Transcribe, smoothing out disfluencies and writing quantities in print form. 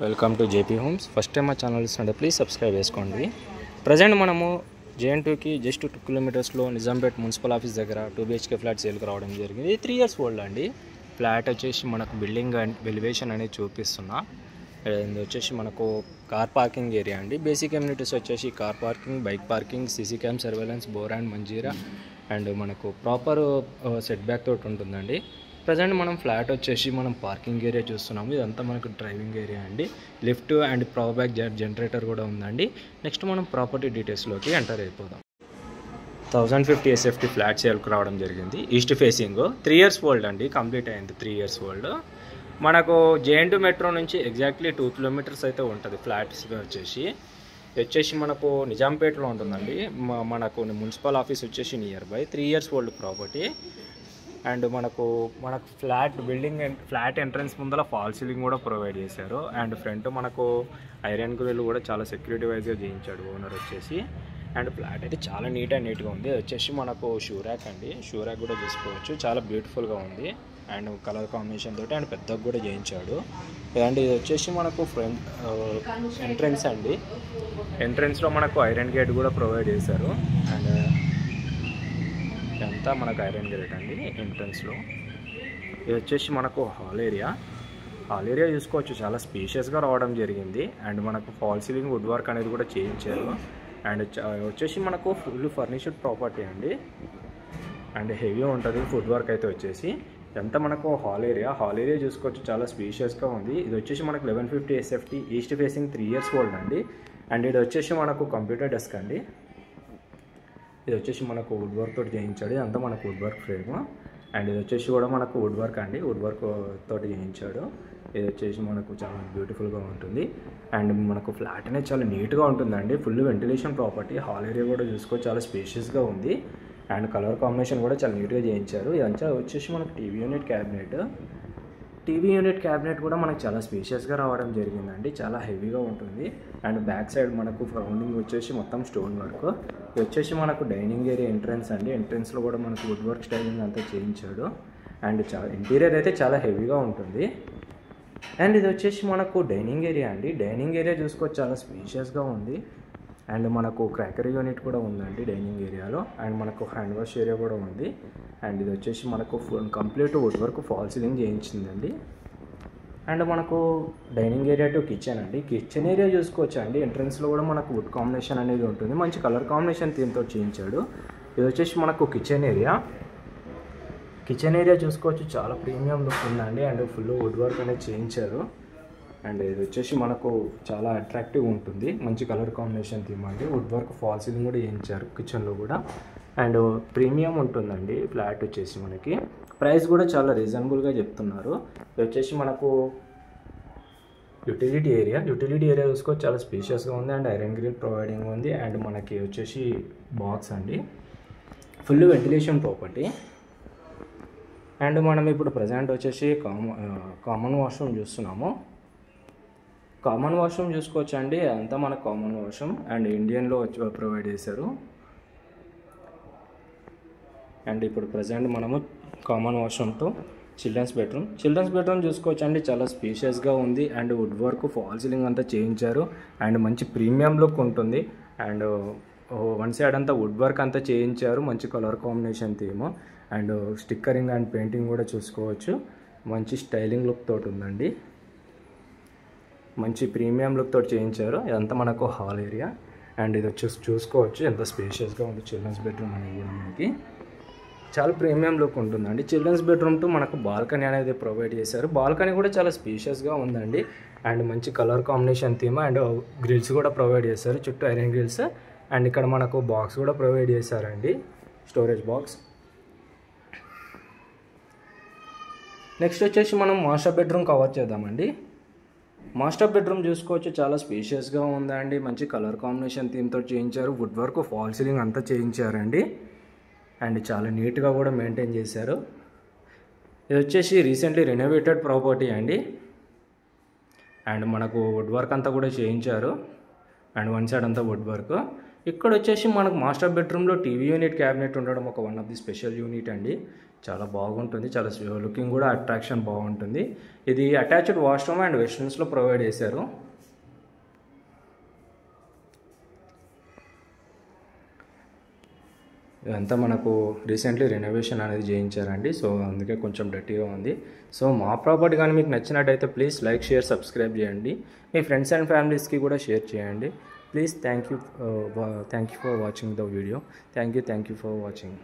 Welcome to JP homes. First time మా channel ఇస్తుంటే please subscribe చేసుకోండి. ప్రజెంట్ మనము JN2కి జస్ట్ 2 కిలోమీటర్స్లో నిజాంపేట్ మున్సిపల్ ఆఫీస్ దగ్గర 2 BHK ఫ్లాట్ సేల్కి రావడం జరిగింది. ఇది 3 years ఓల్డ్ అండి. ఫ్లాట్ వచ్చేసి మనకు బిల్డింగ్ ఎలివేషన్ అనేది చూపిస్తున్నా. ఇది వచ్చేసి మనకు కార్ పార్కింగ్ ఏరియా అండి. బేసిక్ కమ్యూనిటీస్ వచ్చేసి car parking, bike parking, CC cam surveillance, bore and Manjira and మనకు ప్రాపర్ సెట్ బ్యాక్ తోటి ఉంటుందండి. ప్రజెంట్ మనం ఫ్లాట్ వచ్చేసి మనం పార్కింగ్ ఏరియా చూస్తున్నాము. ఇదంతా మనకు డ్రైవింగ్ ఏరియా అండి. Lift and power back generator కూడా ఉందండి. నెక్స్ట్ మనం ప్రాపర్టీ డీటెయిల్స్లోకి ఎంటర్ అయిపోదాం. 1050 SFT ఫ్లాట్ సేల్కి రావడం జరిగింది. ఈస్ట్ ఫేసింగ్ 3 years ఓల్డ్ అండి. కంప్లీట్ అయింది 3 years ఓల్డ్. మనకు JN2 మెట్రో నుంచి ఎగ్జాక్ట్లీ 2 kilometers అయితే ఉంటుంది. ఫ్లాట్స్ వచ్చేసి మనకు నిజాంపేట్లో ఉంటుందండి. మనకు మున్సిపల్ ఆఫీస్ వచ్చేసి near by. 3 years old property. And మనకు ఫ్లాట్ ఎంట్రన్స్ ముందర ఫాల్ సీలింగ్ కూడా ప్రొవైడ్ చేశారు. అండ్ ఫ్రంట్ మనకు ఐరన్ గ్రిల్ కూడా చాలా సెక్యూరిటీ వైజ్గా చేయించాడు ఓనర్ వచ్చేసి. అండ్ ఫ్లాట్ అయితే చాలా నీట్గా ఉంది. వచ్చేసి మనకు షూ ర్యాక్ అండి. షూ ర్యాక్ కూడా చూసుకోవచ్చు, చాలా బ్యూటిఫుల్గా ఉంది. అండ్ కలర్ కాంబినేషన్ తోటి అండ్ పెద్దగా కూడా చేయించాడు. అండ్ ఇది వచ్చేసి మనకు ఫ్రంట్ ఎంట్రన్స్ అండి. ఎంట్రన్స్లో మనకు ఐరన్ గేట్ కూడా ప్రొవైడ్ చేశారు. అండ్ ఇదంతా మనకు ఐరన్ గేట్ అండి ఎంట్రన్స్లో. ఇది వచ్చేసి మనకు హాల్ ఏరియా చూసుకోవచ్చు, చాలా స్పేషియస్గా రావడం జరిగింది. అండ్ మనకు ఫాల్ సీలింగ్ వుడ్ వర్క్ అనేది కూడా చేయించారు. అండ్ వచ్చేసి మనకు ఫుల్ ఫర్నిష్డ్ ప్రాపర్టీ అండి. అండ్ హెవీ ఉంటుంది వుడ్ వర్క్ అయితే వచ్చేసి. ఇదంతా మనకు హాల్ ఏరియా చూసుకోవచ్చు, చాలా స్పేషియస్గా ఉంది. ఇది వచ్చేసి మనకు 1150 SFT east facing 3 years old అండి. అండ్ ఇది వచ్చేసి మనకు కంప్యూటర్ డెస్క్ అండి. ఇది వచ్చేసి మనకు వుడ్ వర్క్ తోటి చేయించాడు. ఇదంతా మనకు వుడ్ వర్క్ ఫ్రేమ్. అండ్ ఇది వచ్చేసి కూడా మనకు వుడ్ వర్క్ అండి. వుడ్ వర్క్ తోటి చేయించాడు. ఇది వచ్చేసి మనకు చాలా బ్యూటిఫుల్గా ఉంటుంది. అండ్ మనకు ఫ్లాట్ అనేది చాలా నీట్గా ఉంటుందండి. Full ventilation property. Hall area కూడా చూసుకోవచ్చు, చాలా స్పేషియస్గా ఉంది. అండ్ కలర్ కాంబినేషన్ కూడా చాలా నీట్గా చేయించారు. ఇదంతా వచ్చేసి మనకు టీవీ యూనిట్ క్యాబినెట్ కూడా మనకు చాలా స్పేషియస్గా రావడం జరిగిందండి. చాలా హెవీగా ఉంటుంది. అండ్ బ్యాక్ సైడ్ మనకు రౌండింగ్ వచ్చేసి మొత్తం స్టోన్ వర్క్. ఇది వచ్చేసి మనకు డైనింగ్ ఏరియా ఎంట్రన్స్ అండి. ఎంట్రన్స్లో కూడా మనకు వుడ్ వర్క్ స్టైలింగ్ అంతా చేయించాడు. అండ్ ఇంటీరియర్ అయితే చాలా హెవీగా ఉంటుంది. అండ్ ఇది వచ్చేసి మనకు డైనింగ్ ఏరియా అండి. డైనింగ్ ఏరియా చూసుకోవచ్చు, చాలా స్పేషియస్గా ఉంది. అండ్ మనకు క్రాకరీ యూనిట్ కూడా ఉందండి డైనింగ్ ఏరియాలో. అండ్ మనకు హ్యాండ్ వాష్ ఏరియా కూడా ఉంది. అండ్ ఇది వచ్చేసి మనకు complete wood work fall ceiling చేయించిందండి. అండ్ మనకు డైనింగ్ ఏరియా టు కిచెన్ అండి. కిచెన్ ఏరియా చూసుకోవచ్చు అండి. ఎంట్రన్స్లో కూడా మనకు వుడ్ కాంబినేషన్ అనేది ఉంటుంది. మంచి కలర్ కాంబినేషన్ థీమ్తో చేయించాడు. ఇది వచ్చేసి మనకు కిచెన్ ఏరియా చూసుకోవచ్చు, చాలా ప్రీమియం లుక్ ఉందండి. అండ్ ఫుల్ వుడ్ వర్క్ అనేది చేయించారు. అండ్ ఇది వచ్చేసి మనకు చాలా అట్రాక్టివ్ ఉంటుంది. మంచి కలర్ కాంబినేషన్ థీమ్ అండి. వుడ్ వర్క్ ఫాల్ సీలింగ్ కూడా చేయించారు కిచెన్లో కూడా. అండ్ ప్రీమియం ఉంటుందండి ఫ్లాట్ వచ్చేసి. మనకి ప్రైస్ కూడా చాలా రీజనబుల్గా చెప్తున్నారు. ఇది వచ్చేసి మనకు యూటిలిటీ ఏరియా చూసుకోవచ్చు, చాలా స్పేషియస్గా ఉంది. అండ్ ఐరన్ గ్రిల్ ప్రొవైడింగ్ ఉంది. అండ్ మనకి వచ్చేసి బాక్స్ అండి. Full ventilation property. అండ్ మనం ఇప్పుడు ప్రజెంట్ వచ్చేసి కామన్ వాష్రూమ్ చూస్తున్నాము. కామన్ వాష్రూమ్ చూసుకోవచ్చు అండి. అంతా మనకు కామన్ వాష్రూమ్ అండ్ ఇండియన్లో ప్రొవైడ్ చేశారు. అండ్ ఇప్పుడు ప్రజెంట్ మనము కామన్ వాష్రూమ్తో చిల్డ్రన్స్ బెడ్రూమ్ చూసుకోవచ్చు అండి. చాలా స్పేషియస్గా ఉంది. And would work fall ceiling అంతా చేయించారు. అండ్ మంచి ప్రీమియం లుక్ ఉంటుంది. అండ్ వన్ సైడ్ అంతా వుడ్ వర్క్ అంతా చేయించారు. మంచి colour combination theme. And stickering and painting కూడా చూసుకోవచ్చు, మంచి స్టైలింగ్ లుక్ తోటి ఉందండి. మంచి ప్రీమియం లుక్ తోటి చేయించారు. ఇదంతా మనకు హాల్ ఏరియా. అండ్ ఇది వచ్చేసి చూసుకోవచ్చు ఎంత స్పేషియస్గా ఉంది. చిల్డ్రన్స్ బెడ్రూమ్ అనేది కూడా మనకి చాలా ప్రీమియం లుక్ ఉంటుందండి. చిల్డ్రన్స్ బెడ్రూమ్తో మనకు బాల్కనీ అనేది ప్రొవైడ్ చేశారు. బాల్కనీ కూడా చాలా స్పేషియస్గా ఉందండి. అండ్ మంచి colour combination theme. And grills కూడా ప్రొవైడ్ చేశారు, చుట్టూ ఐరన్ గ్రిల్స్. అండ్ ఇక్కడ మనకు బాక్స్ కూడా ప్రొవైడ్ చేశారండి, స్టోరేజ్ బాక్స్. నెక్స్ట్ వచ్చేసి మనం మాస్టర్ బెడ్రూమ్ కవర్ చేద్దామండి. మాస్టర్ బెడ్రూమ్ చూసుకోవచ్చు, చాలా స్పేషియస్గా ఉందండి. మంచి కలర్ కాంబినేషన్ థీమ్తో చేయించారు. వుడ్ వర్క్ ఫాల్ సీలింగ్ అంతా చేయించారండి. అండ్ చాలా నీట్గా కూడా మెయింటైన్ చేశారు. ఇది వచ్చేసి రీసెంట్లీ రెనోవేటెడ్ ప్రాపర్టీ అండి. అండ్ మనకు వుడ్ వర్క్ అంతా కూడా చేయించారు. అండ్ వన్ సైడ్ అంతా వుడ్ వర్క్. ఇక్కడ వచ్చేసి మనకు మాస్టర్ బెడ్రూమ్లో టీవీ యూనిట్ క్యాబినెట్ ఉండడం ఒక one of the special unit అండి. చాలా బాగుంటుంది, చాలా లుకింగ్ కూడా అట్రాక్షన్ బాగుంటుంది. ఇది అటాచ్డ్ వాష్రూమ్ అండ్ వెస్ట్రన్స్లో ప్రొవైడ్ చేశారు. ఇదంతా మనకు రీసెంట్లీ రెనోవేషన్ అనేది చేయించారండి. సో అందుకే కొంచెం డర్టీగా ఉంది. సో మా ప్రాపర్టీ కానీ మీకు నచ్చినట్టయితే ప్లీజ్ లైక్, షేర్, సబ్స్క్రైబ్ చేయండి. మీ ఫ్రెండ్స్ అండ్ ఫ్యామిలీస్కి కూడా షేర్ చేయండి. Please thank you for watching the video. Thank you for watching.